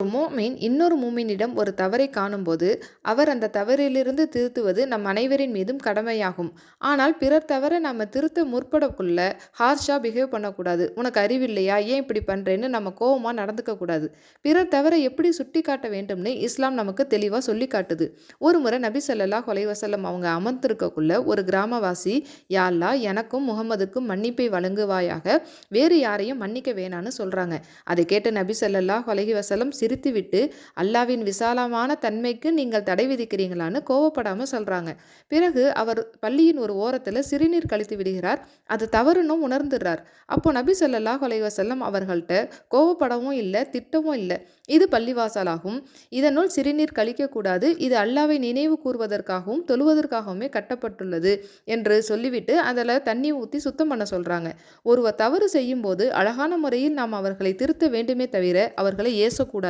ஒரு மூமின் இன்னொரு மூமினிடம் ஒரு தவறை காணும்போது அவர் அந்த தவறிலிருந்து திருத்துவது நம் அனைவரின் மீதும் கடமையாகும். ஆனால் பிறர் தவற நம்ம திருத்த முற்படக்குள்ள ஹார்ஷா பிஹேவ் பண்ணக்கூடாது. உனக்கு அறிவில்லையா, ஏன் இப்படி பண்றேன்னு நம்ம கோவமா நடந்துக்க கூடாது. பிறர் தவற எப்படி சுட்டி காட்ட வேண்டும்னு இஸ்லாம் நமக்கு தெளிவா சொல்லி காட்டுது. ஒரு முறை நபி ஸல்லல்லாஹு அலைஹி வஸல்லம் அவங்க அமர்ந்திருக்கக்குள்ள ஒரு கிராமவாசி, யா அல்லாஹ், எனக்கும் முகமதுக்கும் மன்னிப்பை வழங்குவாயாக, வேறு யாரையும் மன்னிக்க வேணான்னு சொல்றாங்க. அதை கேட்ட நபி ஸல்லல்லாஹு அலைஹி வஸல்லம் சிரித்துவிட்டு, அல்லாவின் விசாலமான தன்மைக்கு நீங்கள் தடை விதிக்கிறீங்களான்னு கோவப்படாம சொல்றாங்க. பிறகு அவர் பள்ளியின் ஒரு ஓரத்துல சிறுநீர் கழித்து விடுகிறார். அது தவறுன்னு உணர்ந்துடுறார். அப்போ நபி ஸல்லல்லாஹு அலைஹி வஸல்லம் அவர்கள்ட்ட கோவப்படவும் இல்லை, திட்டவும் இல்லை. இது பள்ளிவாசலாகும், இதனுள் சிறுநீர் கழிக்கக்கூடாது, இது அல்லாவை நினைவு கூறுவதற்காகவும் தொழுவதற்காகவுமே கட்டப்பட்டுள்ளது என்று சொல்லிவிட்டு அதில் தண்ணி ஊற்றி சுத்தம் பண்ண சொல்றாங்க. ஒருவர் தவறு செய்யும் போது அழகான முறையில் நாம் அவர்களை திருத்த வேண்டுமே தவிர அவர்களை ஏசக்கூடாது.